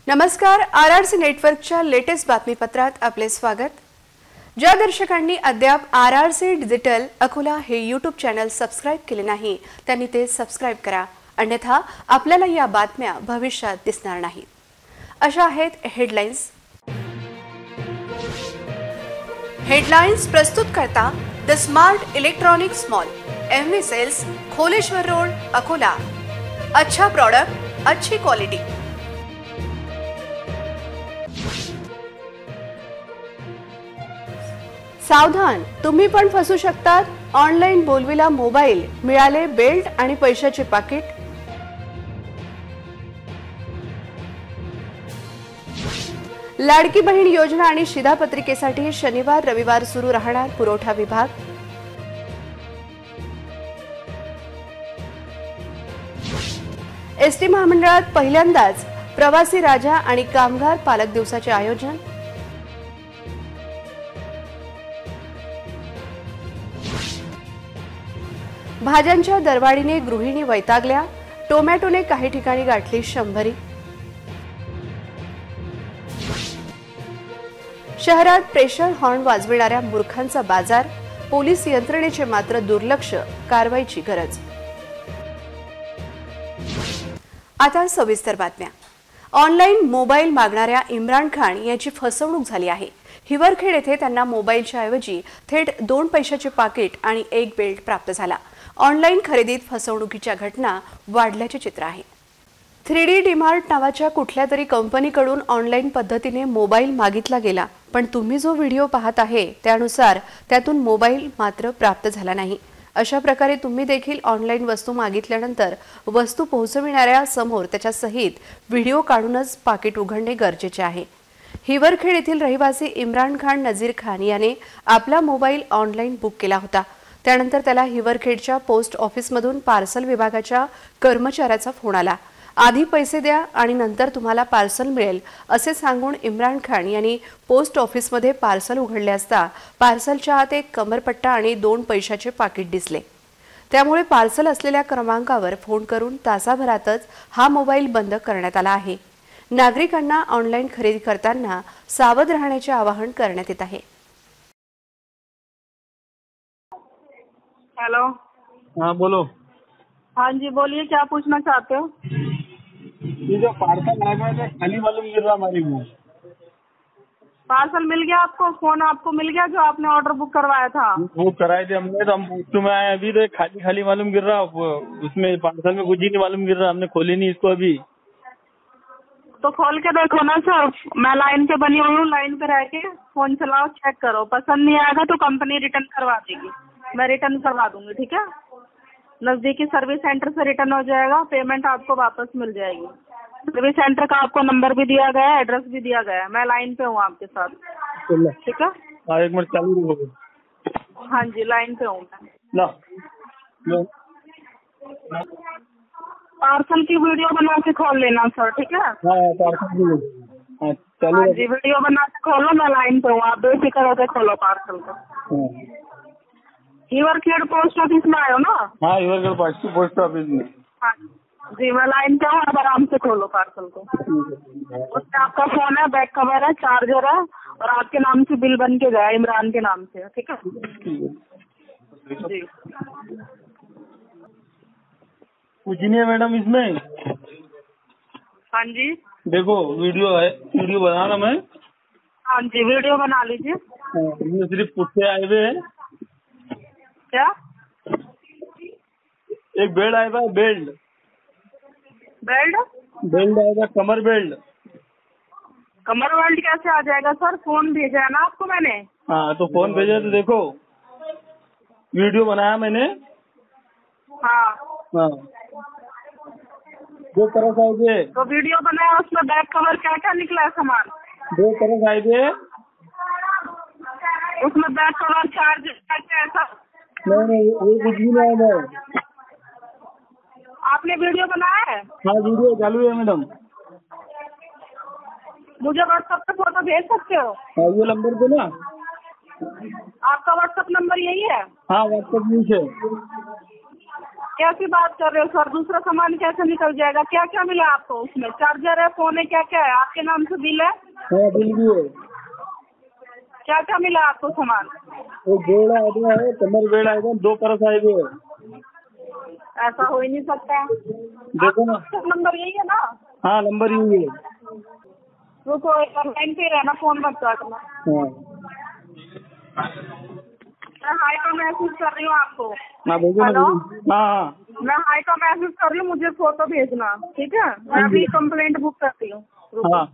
नमस्कार. RRC नेटवर्कच्या latest बातमीपत्रात आपले स्वागत. ज्या दर्शकांनी अद्याप RRC डिजिटल अकोला हे यूट्यूब चॅनल सबस्क्राइब केले नाही त्यांनी ते सबस्क्राइब करा, अन्यथा आपल्याला या बातम्या भविष्यात दिसणार नाहीत. अशा आहेत हेडलाईन्स. हेडलाईन्स प्रस्तुत करता the smart electronics mall, MV sales, Kholeshwar road, Akola. अच्छा प्रोडक्ट, अच्छी क्वालिटी. सावधान, तुम्ही पण फसू शकतात. ऑनलाइन बोलविला मोबाईल, मिळाले बेल्ट आणि पैशाचे पाकिट. लाडकी बहीण योजना आणि शिधापत्रिकेसाठी शनिवार रविवार सुरू राहणार पुरवठा विभाग. एसटी महामंडळात पहिल्यांदाच प्रवासी राजा आणि कामगार पालक दिवसाचे आयोजन. भाज्यांच्या दरवाढीने गृहिणी वैतागल्या. टोमॅटोने काही ठिकाणी गाठली 100. शहरात प्रेशर हॉर्न वाजविणाऱ्या मूर्खांचा बाजार. पोलीस यंत्रणेचे मात्र दुर्लक्ष, कारवाईची गरज. आता सविस्तर बातम्या. ऑनलाईन मोबाईल मागणाऱ्या इम्रान खान यांची फसवणूक झाली आहे. हिवरखेड येथे त्यांना मोबाईलच्या ऐवजी थेट 2 पैशाचे पाकिट आणि 1 बेल्ट प्राप्त झाला. ऑनलाईन खरेदीत फसवणुकीच्या घटना वाढल्याचे चित्र आहे. 3D डीमार्ट नावाच्या कुठल्या तरी कंपनीकडून ऑनलाईन पद्धतीने मोबाईल मागितला गेला, पण तुम्ही जो व्हिडिओ पाहत आहे त्यानुसार त्यातून मोबाईल मात्र प्राप्त झाला नाही. अशा प्रकारे तुम्ही देखील ऑनलाईन वस्तू मागितल्यानंतर वस्तू पोहोचविणाऱ्या समोर त्याच्या सहित व्हिडिओ काढूनच पाकिट उघडणे गरजेचे आहे. हिवरखेड येथील रहिवासी इम्रान खान नजीर खान याने आपला मोबाईल ऑनलाईन बुक केला होता. त्यानंतर त्याला हिवरखेडच्या पोस्ट ऑफिसमधून पार्सल विभागाच्या कर्मचाऱ्याचा फोन आला. आधी पैसे द्या आणि नंतर तुम्हाला पार्सल मिळेल असे सांगून इम्रान खान यांनी पोस्ट ऑफिसमध्ये पार्सल उघडले असता पार्सलच्या आत एक कमरपट्टा आणि 2 पैशाचे पाकिट दिसले. त्यामुळे पार्सल असलेल्या क्रमांकावर फोन करून तासाभरातच हा मोबाईल बंद करण्यात आला आहे. नागरिकांना ऑनलाईन खरेदी करताना सावध राहण्याचे आवाहन करण्यात येत आहे. हेलो. हाँ बोलो. हाँ जी बोलिए, क्या पूछना चाहते हो? ये जो पार्सल आया है खाली मालूम गिर रहा हमारे मुँह. पार्सल मिल गया आपको? फोन आपको मिल गया जो आपने ऑर्डर बुक करवाया था? वो कराए थे हमने, तो हम पोस्ट में आए अभी, तो खाली खाली मालूम गिर रहा. उसमें पार्सल में कुछ ही नहीं मालूम गिर रहा. हमने खोली नहीं इसको अभी. तो खोल के देखो ना सर. मैं लाइन पे बनी हुई हूँ, लाइन पे रह के फोन चलाओ, चेक करो. पसंद नहीं आएगा तो कंपनी रिटर्न करवा देगी. मैं रिटर्न करवा दूंगी, ठीक है? नजदीकी सर्विस सेंटर से रिटर्न हो जाएगा, पेमेंट आपको वापस मिल जाएगी. सर्विस सेंटर का आपको नंबर भी दिया गया है, एड्रेस भी दिया गया है. मैं लाइन पे हूँ आपके साथ, ठीक है? हाँ 1 मिनट चालू रहो. हाँ जी लाइन पे हूँ मैं. लो पार्सल की वीडियो बना के खोल लेना सर, ठीक है? हाँ पार्सल भी चालू. हाँ जी वीडियो बना के खोलो, मैं लाइन पे हूँ. आप बेफिक्र होकर खोलो पार्सल को. हिवरखेड पोस्ट ऑफिस में आयो ना? हाँ हिवरखेड पोस्ट ऑफिस में. हाँ जी मैं लाइन पे हूँ, आप आराम से खोलो पार्सल को. उसमें आपका फोन है, बैक कवर है, चार्जर है और आपके नाम से बिल बन के गया, इमरान के नाम से, ठीक है? जी कुछ नहीं है मैडम इसमें. हाँ जी देखो वीडियो है, वीडियो बनाना मैं. हाँ जी वीडियो बना लीजिए. इसमें सिर्फ पुट्टे आए हुए हैं. क्या? एक बेल्ट आएगा, बेल्ट बेल्ट आएगा, कमर बेल्ट. कमर बेल्ट कैसे आ जाएगा सर? फोन भेजा है ना आपको मैंने. हाँ तो फोन भेजा तो देखो, वीडियो बनाया मैंने. हाँ हाँ 2 तरफ आए थे. तो वीडियो बनाया, उसमें बैक कवर क्या क्या निकला है सामान? 2 तरफ आए थे. उसमें बैक कवर, चार्ज क्या ऐसा? नहीं वो कुछ भी नहीं है. आपने वीडियो बनाया है? हाँ वीडियो चालू है मैडम. मुझे व्हाट्सएप पे फोटो भेज सकते हो? हाँ ये नंबर पे ना. आपका व्हाट्सएप नंबर यही है? हाँ व्हाट्सएप न्यूज है. कैसी बात कर रहे हो सर? दूसरा सामान कैसे निकल जाएगा? क्या क्या मिला आपको उसमें? चार्जर है, फोन है, क्या क्या है? आपके नाम से बिल है? हाँ बिल भी है। क्या क्या मिला आपको सामान? एक बेड आएगा है, कमर बेड आएगा, 2 परस आएंगे। ऐसा हो ही नहीं सकता। देखो ना। नंबर यही है ना? हाँ नंबर यही है। रुको, लाइन पे रहना, फोन मत काटना। हाँ मैं हाई का मैसेज कर रही हूँ आपको। हाँ भेजो ना। हेलो? हाँ मैं हाई का मैसेज कर रही हूँ, मुझे फोटो भेजना, ठीक है? मैं अभी कंप्लेंट बुक करती हूँ। रुको। हाँ।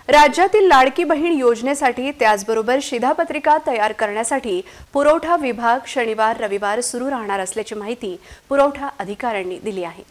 राज्यातील लाडकी बहीण योजनेसाठी त्याचबरोबर शिधापत्रिका तयार करण्यासाठी पुरवठा विभाग शनिवार रविवार सुरू राहणार असल्याची माहिती पुरवठा अधिकाऱ्यांनी दिली आहे।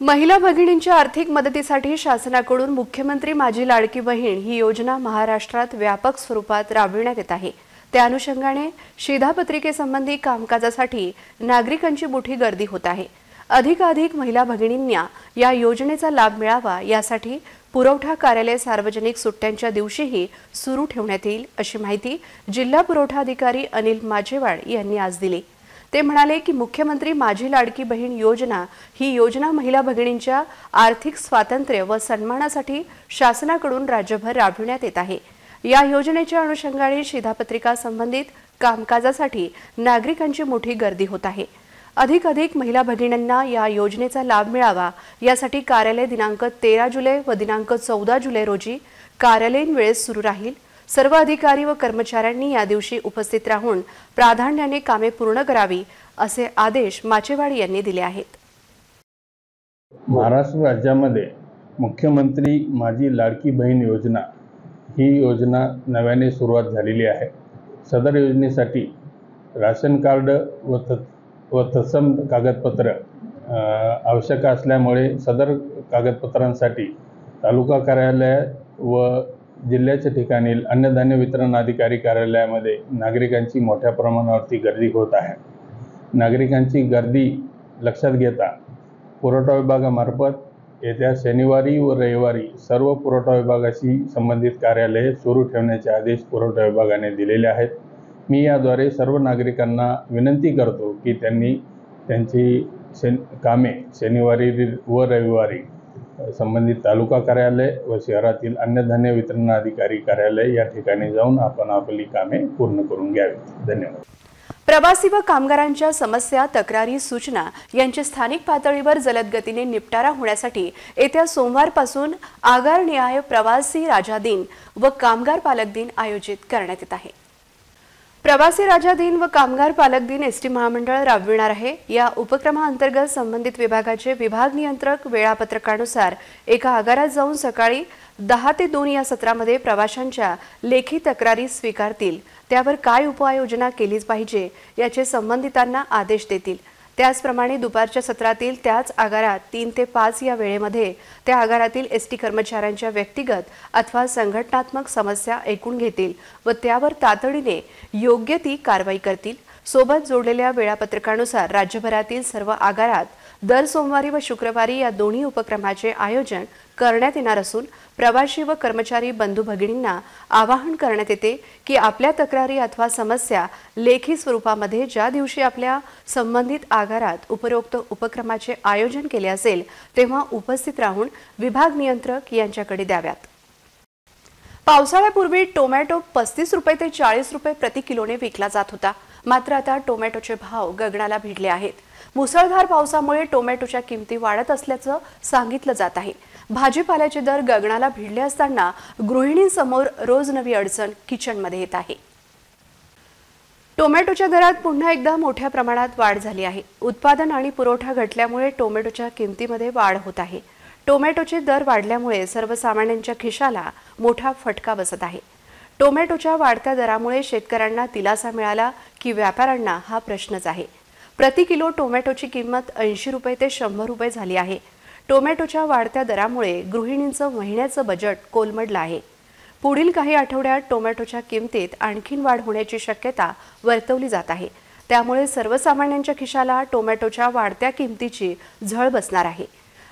महिला भगिनींच्या आर्थिक मदतीसाठी शासनाकडून मुख्यमंत्री माझी लाडकी बहीण ही योजना महाराष्ट्रात व्यापक स्वरूपात राबविण्यात येत आहे। त्या अनुषंगाने शिधापत्रिकेसंबंधी कामकाजासाठी नागरिकांची मोठी गर्दी होत आहे। अधिकाधिक महिला भगिनींना या योजनेचा लाभ मिळावा यासाठी पुरवठा कार्यालय सार्वजनिक सुट्ट्यांच्या दिवशीही सुरू ठेवण्यात येईल अशी माहिती जिल्हा पुरवठा अधिकारी अनिल माचेवाड यांनी आज दिली। ते म्हणाले की मुख्यमंत्री माझी लाडकी बहीण योजना ही योजना महिला भगिनींच्या आर्थिक स्वातंत्र्य व सन्मानासाठी शासनाकडून राज्यभर राबविण्यात येत आहे। या योजनेच्या अनुषंगाने शिधापत्रिका संबंधित कामकाजासाठी नागरिकांची मोठी गर्दी होत आहे। अधिकाधिक महिला भगिनींना या योजनेचा लाभ मिळावा यासाठी कार्यालय दिनांक 13 जुलै व दिनांक 14 जुलै रोजी कार्यालयीन वेळेत सुरू राहील। सर्व अधिकारी व कर्मचाऱ्यांनी या दिवशी उपस्थित राहून प्राधान्याने कामे पूर्ण करावी असे आदेश माचेवाड यांनी दिले आहेत। महाराष्ट्र राज्यामध्ये मुख्यमंत्री माझी लाडकी बहीण योजना ही योजना नव्याने सुरुवात झालेली आहे। सदर योजनेसाठी राशन कार्ड व तत्सम कागदपत्र आवश्यक असल्यामुळे सदर कागदपत्रांसाठी तालुका कार्यालय व जिल्ह्याच्या ठिकाणी अन्नधान्य वितरण अधिकारी कार्यालयामध्ये नागरिकांची मोठ्या प्रमाणावरती गर्दी होत आहे। नागरिकांची गर्दी लक्षात घेता पुरवठा विभागामार्फत येत्या शनिवारी व रविवारी सर्व पुरवठा विभागाशी संबंधित कार्यालये सुरू ठेवण्याचे आदेश पुरवठा विभागाने दिलेले आहेत। मी याद्वारे सर्व नागरिकांना विनंती करतो की त्यांनी त्यांची कामे शनिवारी व रविवारी संबंधित तालुका कार्यालय व शहरातील अन्नधान्य वितरण अधिकारी कार्यालय या ठिकाणी जाऊन आपण आपली कामे पूर्ण करून घ्यावी। धन्यवाद। प्रवासी व कामगारांच्या समस्या तक्रारी सूचना यांचे स्थानिक पातळीवर जलद गतीने निपटारा होण्यासाठी येत्या सोमवारपासून आगारनिहाय प्रवासी राजा दिन व कामगार पालक दिन आयोजित करण्यात येत आहे। प्रवासी राजा दिन व कामगार पालक दिन एसटी महामंडळ राबविणार आहे। या उपक्रमाअंतर्गत संबंधित विभागाचे विभाग नियंत्रक वेळापत्रकानुसार एका आगारात जाऊन सकाळी 10 ते 2 या सत्रामध्ये प्रवाशांच्या लेखी तक्रारी स्वीकारतील, त्यावर काय उपाययोजना केलीच पाहिजे याचे संबंधितांना आदेश देतील। त्याचप्रमाणे दुपारच्या सत्रातील त्याच आगारात 3 ते 5 या वेळेमध्ये त्या आगारातील एसटी कर्मचाऱ्यांच्या व्यक्तिगत अथवा संघटनात्मक समस्या ऐकून घेतील व त्यावर तातडीने योग्य ती कारवाई करतील। सोबत जोडलेल्या वेळापत्रकानुसार राज्यभरातील सर्व आगारात दर सोमवारी व शुक्रवारी या दोन्ही उपक्रमाचे आयोजन करण्यात येणार असून प्रवासी व कर्मचारी बंधू भगिनींना आवाहन करण्यात येते की आपल्या तक्रारी अथवा समस्या लेखी स्वरूपामध्ये ज्या दिवशी आपल्या संबंधित आगारात उपरोक्त उपक्रमाचे आयोजन केले असेल तेव्हा उपस्थित राहून विभाग नियंत्रक यांच्याकडे द्याव्यात। पावसाळ्यापूर्वी टोमॅटो 35 रुपये ते 40 रुपये प्रति किलोने विकला जात होता, मात्र आता टोमॅटोचे भाव गगनाला भिडले आहेत। मुसळधार पावसामुळे टोमॅटोच्या किमती वाढत असल्याचं सांगितलं जात आहे। भाजीपाल्याचे दर गगनाला भिडले असताना गृहिणींसमोर रोज नवी अडचण किचनमध्ये येत आहे। टोमॅटोच्या दरात पुन्हा एकदा मोठ्या प्रमाणात वाढ झाली आहे। उत्पादन आणि पुरवठा घटल्यामुळे टोमॅटोच्या किमतीमध्ये वाढ होत आहे। टोमॅटोचे दर वाढल्यामुळे सर्वसामान्यांच्या खिशाला मोठा फटका बसत आहे। टोमॅटोच्या वाढत्या दरामुळे शेतकऱ्यांना दिलासा मिळाला की व्यापाऱ्यांना हा प्रश्नच आहे। प्रति किलो टोमॅटोची किंमत 80 रुपये ते 100 रुपये झाली आहे। टोमॅटोच्या वाढत्या दरामुळे गृहिणींचं महिन्याचं बजेट कोलमडलं आहे। पुढील काही आठवड्यात टोमॅटोच्या किमतीत आणखीन वाढ होण्याची शक्यता वर्तवली जात आहे। त्यामुळे सर्वसामान्यांच्या खिशाला टोमॅटोच्या वाढत्या किमतीची झळ बसणार आहे।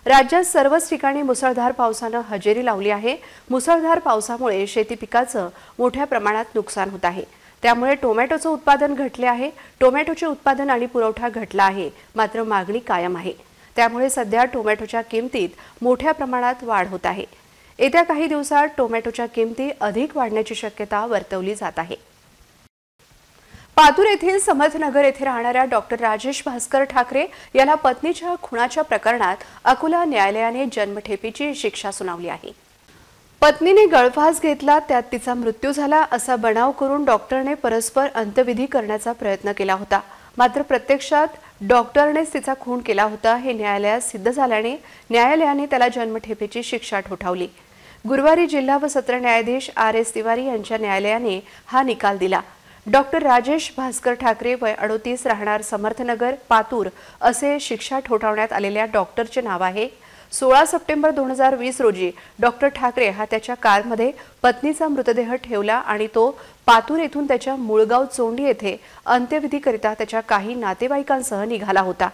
राज्यात सर्वच ठिकाणी मुसळधार पावसाने हजेरी लावली आहे। मुसळधार पावसामुळे शेती पिकाचं मोठ्या प्रमाणात नुकसान होत आहे। त्यामुळे टोमॅटोचं उत्पादन घटले आहे. टोमॅटोचे उत्पादन आणि पुरवठा घटला आहे, मात्र मागणी कायम आहे. त्यामुळे सध्या टोमॅटोच्या किमतीत मोठ्या प्रमाणात वाढ होत आहे. येत्या काही दिवसात टोमॅटोच्या किमती अधिक वाढण्याची शक्यता वर्तवली जात आहे. पातूर येथील समर्थनगर येथे राहणाऱ्या डॉक्टर राजेश भास्कर ठाकरे याला पत्नीच्या खुनाच्या प्रकरणात अकोला न्यायालयाने जन्मठेपेची शिक्षा सुनावली आहे. पत्नीने गळफास घेतला, त्यात तिचा मृत्यू झाला असा बनाव करून डॉक्टरने परस्पर अंत्यविधी करण्याचा प्रयत्न केला होता. मात्र प्रत्यक्षात डॉक्टरनेच तिचा खून केला होता हे न्यायालयात सिद्ध झाल्याने न्यायालयाने त्याला जन्मठेपेची शिक्षा ठोठावली. गुरुवारी जिल्हा व सत्र न्यायाधीश RS तिवारी यांच्या न्यायालयाने हा निकाल दिला. डॉक्टर राजेश भास्कर ठाकरे वय 38 राहणार समर्थनगर पातूर असे शिक्षा ठोठावण्यात आलेल्या डॉक्टरचे नाव आहे. 16 सप्टेंबर 2020 रोजी डॉक्टर ठाकरे हा त्याच्या कारमध्ये पत्नीचा मृतदेह ठेवला आणि तो पातूर येथून त्याच्या मूळगाव चोंडी येथे अंत्यविधीकरिता त्याच्या काही नातेवाईकांसह निघाला होता.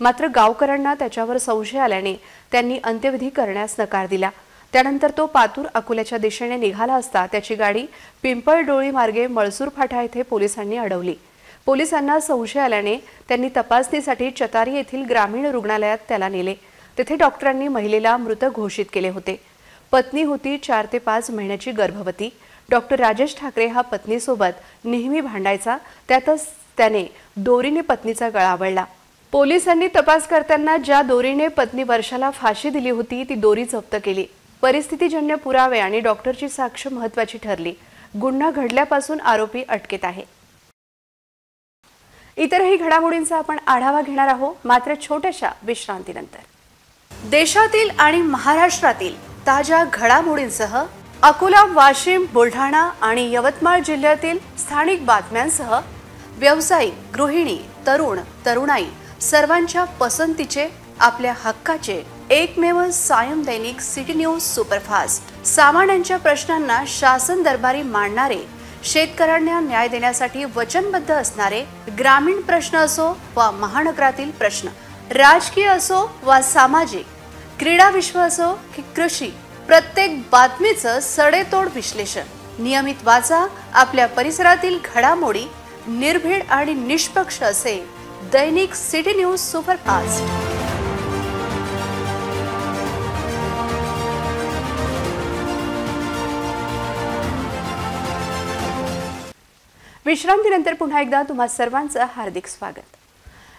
मात्र गावकऱ्यांना त्याच्यावर संशय आल्याने त्यांनी अंत्यविधी करण्यास नकार दिला. त्यानंतर तो पातूर अकोल्याच्या दिशेने निघाला असता त्याची गाडी पिंपळडोळी मार्गे मळसूर फाटा येथे पोलिसांनी अडवली. पोलिसांना संशय आल्याने त्यांनी तपासणीसाठी चतारी येथील ग्रामीण रुग्णालयात त्याला नेले. तेथे डॉक्टरांनी महिलेला मृत घोषित केले होते. पत्नी होती 4 ते 5 महिन्याची गर्भवती. डॉक्टर राजेश ठाकरे हा पत्नीसोबत नेहमी भांडायचा. त्यातच त्याने दोरीने पत्नीचा गळा आवळला. पोलिसांनी तपास करताना ज्या दोरीने पत्नी वर्षाला फाशी दिली होती ती दोरी जप्त केली. परिस्थितीजन्य पुरावे आणि डॉक्टरची साक्ष महत्त्वाची ठरली. गुन्हा घडल्यापासून आरोपी अटकेत आहे. इतरही घडामोडींचा आपण आढावा घेणार आहोत, मात्र छोट्याशा विश्रांतीनंतर. देशातील आणि महाराष्ट्रातील ताज्या घडामोडींसह अकोला, वाशिम, बुलढाणा आणि यवतमाळ जिल्ह्यातील स्थानिक बातम्यांसह व्यावसायिक, गृहिणी, तरुण, तरुणाई सर्वांच्या पसंतीचे, आपल्या हक्काचे एकमेव सायं दैनिक सिटी न्यूज सुपरफास्ट. सामान्यांच्या प्रश्नांना शासन दरबारी मांडणारे, शेतकऱ्यांना न्याय देण्यासाठी वचनबद्ध असणारे, ग्रामीण प्रश्न असो वा महानगरातील प्रश्न, राजकीय असो वा सामाजिक, क्रीडा विश्व असो की कृषी, प्रत्येक बातमीचं सडेतोड विश्लेषण. नियमित वाचा. आपल्या परिसरातील घडामोडी निर्भीड आणि निष्पक्ष असे दैनिक सिटी न्यूज सुपरफास्ट. विश्रांतीनंतर पुन्हा एकदा तुम्हा सर्वांचं हार्दिक स्वागत.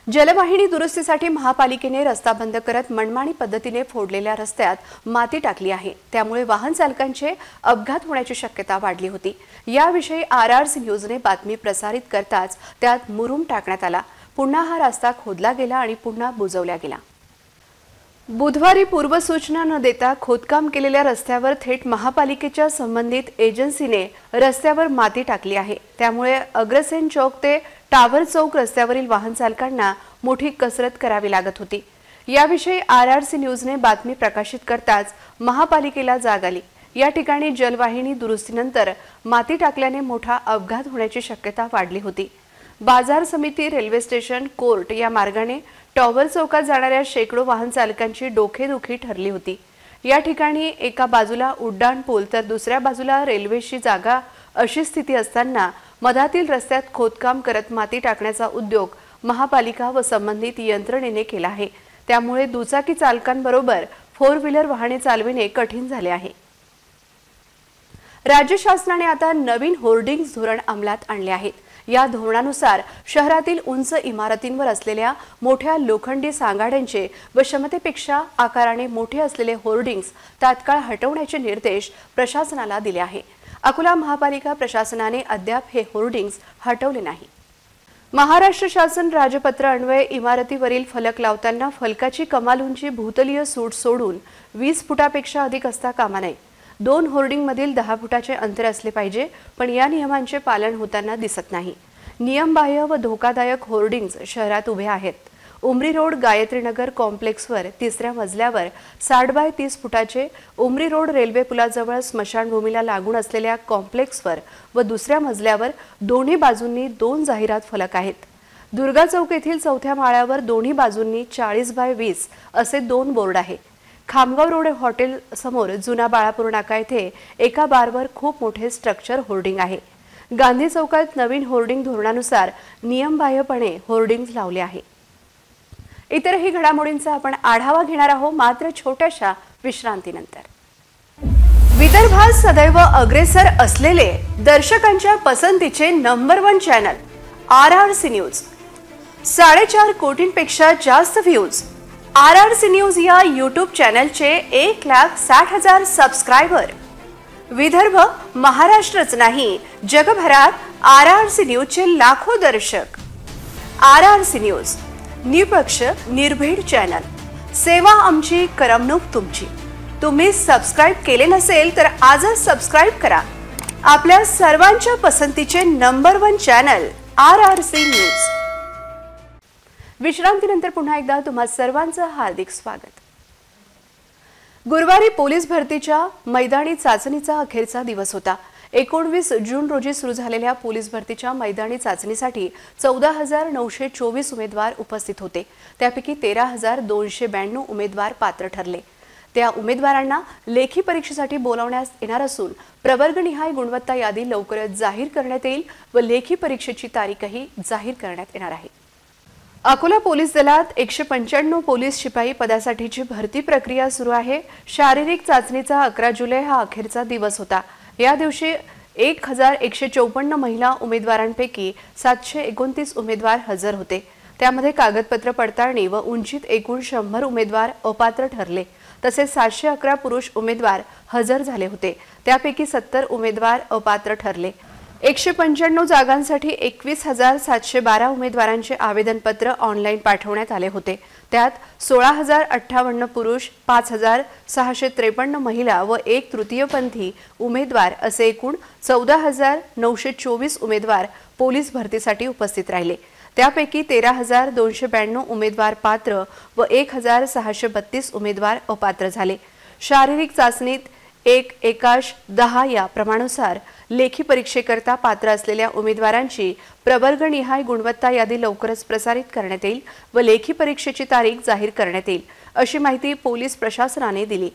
जलवाहिनी दुरुस्तीसाठी महापालिकेने रस्ता बंद करत मनमानी पद्धतीने फोडलेल्या रस्त्यात माती टाकली आहे. त्यामुळे वाहन चालकांचे अपघात होण्याची शक्यता वाढली होती. याविषयी RRC न्यूजने बातमी प्रसारित करताच त्यात मुरुम टाकण्यात आला. पुन्हा हा रस्ता खोदला गेला आणि पुन्हा बुजवला गेला. बुधवारी पूर्वसूचना न देता खोदकाम केलेल्या रस्त्यावर थेट महापालिकेच्या संबंधित एजन्सीने रस्त्यावर माती टाकली आहे. त्यामुळे अग्रसेन चौक ते टावर चौक रस्त्यावरील वाहन चालकांना मोठी कसरत करावी लागत होती. याविषयी RRC न्यूजने बातमी प्रकाशित करताच महापालिकेला जाग आली. या ठिकाणी जलवाहिनी दुरुस्तीनंतर माती टाकल्याने मोठा अपघात होण्याची शक्यता वाढली होती. बाजार समिती, रेल्वे स्टेशन, कोर्ट या मार्गाने टॉवर चौकात जाणाऱ्या शेकडो वाहन चालकांची डोकेदुखी ठरली होती. या ठिकाणी एका बाजूला उड्डाण पूल तर दुसऱ्या बाजूला रेल्वेची जागा अशी स्थिती असताना मधातील रस्त्यात खोदकाम करत माती टाकण्याचा उद्योग महापालिका व संबंधित यंत्रणेने केला आहे. त्यामुळे दुचाकी चालकांबरोबर 4 व्हीलर वाहने चालविणे कठीण झाले आहे. राज्य शासनाने आता नवीन होर्डिंग्स धोरण अंमलात आणले आहेत. या धोरणानुसार शहरातील उंच इमारतींवर असलेल्या मोठ्या लोखंडी सांगाड्यांचे व क्षमतेपेक्षा आकाराने मोठे असलेले होर्डिंग्स तात्काळ हटवण्याचे निर्देश प्रशासनाला दिले आहे. अकोला महापालिका प्रशासनाने अद्याप हे होर्डिंग्स हटवले नाही. महाराष्ट्र शासन राजपत्र अन्वये इमारतीवरील फलक लावताना फलकाची कमाल उंची भूतलीय सूट सोडून 20 फुटापेक्षा अधिक असता कामा नये. 2 होर्डिंगमधील 10 फुटाचे अंतर असले पाहिजे, पण या नियमांचे पालन होताना दिसत नाही. नियमबाह्य व धोकादायक होर्डिंग्स शहरात उभे आहेत. उमरी रोड गायत्रीनगर कॉम्प्लेक्सवर 3ऱ्या मजल्यावर 60 बाय 30 फुटाचे, उमरी रोड रेल्वे पुलाजवळ स्मशानभूमीला लागून असलेल्या कॉम्प्लेक्सवर व 2ऱ्या मजल्यावर दोन्ही बाजूंनी 2 जाहिरात फलक आहेत. दुर्गा चौक येथील 4थ्या माळ्यावर दोन्ही बाजूंनी 40 बाय 20 असे 2 बोर्ड आहे. खामगाव रोड हॉटेल समोर जुना बाळापूर नाका येथे एका बारवर खूप मोठे स्ट्रक्चर होर्डिंग आहे. गांधी चौकात नवीन होर्डिंग धोरणानुसार नियमबाह्यपणे होर्डिंग्ज लावले आहे. इतरही घडामोडींचा आपण आढावा घेणार आहोत मात्र छोट्याशा विश्रांतीनंतर. विदर्भात सदैव अग्रेसर असलेले दर्शकांच्या पसंतीचे नंबर 1 चॅनल RRC न्यूज. 4.5 कोटींपेक्षा जास्त व्ह्यूज. RRC न्यूज या यूट्यूब चॅनलचे 1,60,000 सबस्क्रायबर. विदर्भ महाराष्ट्रच नाही जगभरात RRC न्यूजचे लाखो दर्शक. RRC न्यूज निपक्ष निर्भीड चॅनल. सेवा आमची, करमणूक तुमची. तुम्ही सबस्क्राइब केले नसेल तर आजच सबस्क्राइब करा. आपल्या सर्वांच्या पसंतीचे नंबर 1 चॅनल RRC न्यूज. विश्रांतीनंतर पुन्हा एकदा तुम्हा सर्वांचं हार्दिक स्वागत. गुरुवारी पोलीस भरतीच्या मैदानी चाचणीचा अखेरचा दिवस होता. 19 जून रोजी सुरू झालेल्या पोलीस भरतीच्या मैदानी चाचणीसाठी 14,924 उमेदवार उपस्थित होते. त्यापैकी 13,292 उमेदवार पात्र ठरले. त्या उमेदवारांना लेखी परीक्षेसाठी बोलावण्यात येणार असून प्रवर्गनिहाय गुणवत्ता यादी लवकरच जाहीर करण्यात येईल व लेखी परीक्षेची तारीखही जाहीर करण्यात येणार आहे. अकोला पोलीस दलात 195 पोलीस शिपाई पदासाठीची भरती प्रक्रिया सुरू आहे. शारीरिक चाचणीचा 11 जुलै हा अखेरचा दिवस होता. या दिवशी 1,154 महिला उमेदवारांपैकी 729 उमेदवार हजर होते. त्यामध्ये कागदपत्र पडताळणी व उंचीत एकूण 100 उमेदवार अपात्र ठरले. तसेच 711 पुरुष उमेदवार हजर झाले होते. त्यापैकी 70 उमेदवार अपात्र ठरले. 195 जागांसाठी 21,712 उमेदवारांचे आवेदनपत्र ऑनलाईन पाठवण्यात आले होते. त्यात 16,058 पुरुष, 5,653 महिला व 1 तृतीयपंथी उमेदवार असे एकूण 14,924 उमेदवार पोलीस भरतीसाठी उपस्थित राहिले. त्यापैकी 13,292 उमेदवार पात्र व 1,632 उमेदवार अपात्र झाले. शारीरिक चाचणीत 1:10 या प्रमाणानुसार लेखी परीक्षेकरता पात्र असलेल्या उमेदवारांची प्रवर्गनिहाय गुणवत्ता यादी लवकरच प्रसारित करण्यात येईल व लेखी परीक्षेची तारीख जाहीर करण्यात येईल अशी माहिती पोलीस प्रशासनाने दिली.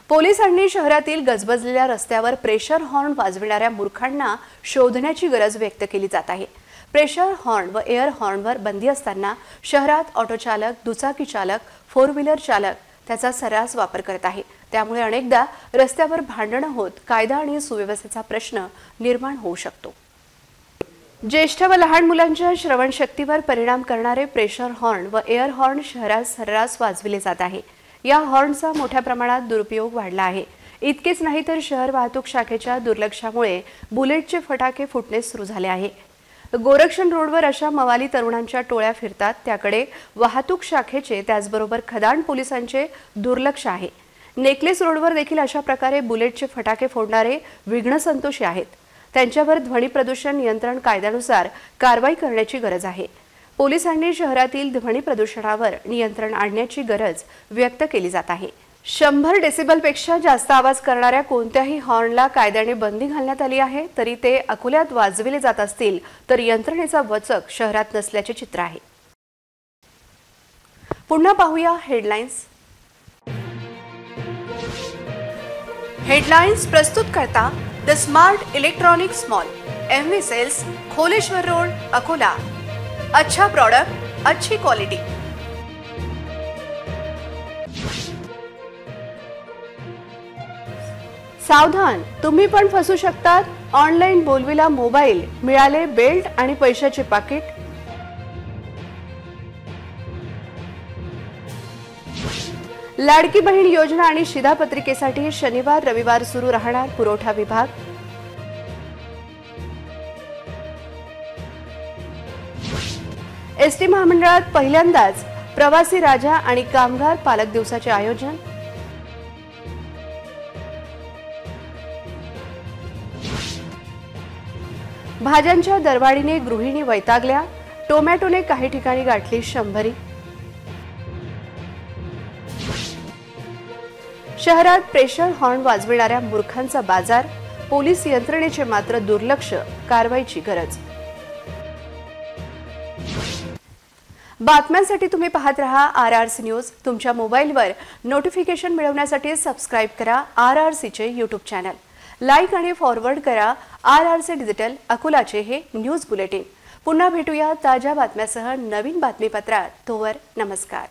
पोलिसांनी शहरातील गजबजलेल्या रस्त्यावर प्रेशर हॉर्न वाजविणाऱ्या मूर्खांना शोधण्याची गरज व्यक्त केली जात आहे. प्रेशर हॉर्न व एअर हॉर्नवर बंदी असताना शहरात ऑटो चालक, दुचाकी चालक, 4 व्हीलर चालक त्याचा सर्रास वापर करत आहे. त्यामुळे अनेकदा रस्त्यावर भांडणं होत कायदा आणि सुव्यवस्थेचा प्रश्न निर्माण होऊ शकतो. ज्येष्ठ व लहान मुलांच्या श्रवणशक्तीवर परिणाम करणारे प्रेशर हॉर्न व एअर हॉर्न शहरात सर्रास वाजविले जात आहे. या हॉर्नचा मोठ्या प्रमाणात दुरुपयोग वाढला आहे. इतकेच नाही तर शहर वाहतूक शाखेच्या दुर्लक्षामुळे बुलेटचे फटाके फुटणे सुरू झाले आहे. गोरक्षण रोडवर अशा मवाली तरुणांच्या टोळ्या फिरतात त्याकडे वाहतूक शाखेचे त्याचबरोबर खदान पोलिसांचे दुर्लक्ष आहे. नेकलेस रोडवर देखील अशा प्रकारे बुलेटचे फटाके फोडणारे विघ्नसंतोषी आहेत. त्यांच्यावर ध्वनी प्रदूषण नियंत्रण कायद्यानुसार कारवाई करण्याची गरज आहे. पोलिसांनी शहरातील ध्वनी प्रदूषणावर नियंत्रण आणण्याची गरज व्यक्त केली जात आहे. 100 डेसिबलपेक्षा जास्त आवाज करणाऱ्या कोणत्याही हॉर्नला कायद्याने बंदी घालण्यात आली आहे. तरी ते अकोल्यात वाजविले जात असतील तर यंत्रणेचा वचक शहरात नसल्याचे चित्र आहे. पुन्हा पाहूया हेडलाईन्स. हेडलाईन्स प्रस्तुत करता the smart electronics mall, MV sales, Kholeshwar road, Akola. अच्छा प्रोडक्ट, अच्छी क्वालिटी. सावधान, तुम्ही पण फसू शकतात. ऑनलाईन बोलविला मोबाईल, मिळाले बेल्ट आणि पैशाचे पाकिट. लाडकी बहीण योजना आणि शिधापत्रिकेसाठी शनिवार रविवार सुरू राहणार पुरवठा विभाग. एसटी महामंडळात पहिल्यांदाच प्रवासी राजा आणि कामगार पालक दिवसाचे आयोजन. भाज्यांच्या दरवाढीने गृहिणी वैतागल्या. टोमॅटोने काही ठिकाणी गाठली 100. शहरात प्रेशर हॉर्न वाजविणाऱ्या मूर्खांचा बाजार. पोलीस यंत्रणेचे मात्र दुर्लक्ष, कारवाईची गरज. बातम्यांसाठी तुम्ही पाहत रहा RRC न्यूज. तुमच्या मोबाईलवर नोटिफिकेशन मिळवण्यासाठी सबस्क्राइब करा RRCचे YouTube चॅनल. लाईक आणि फॉरवर्ड करा RRC डिजिटल अकोलाचे हे न्यूज बुलेटिन. पुन्हा भेटूया ताज्या बातम्यासह नवीन बातमीपत्रात. तोवर नमस्कार.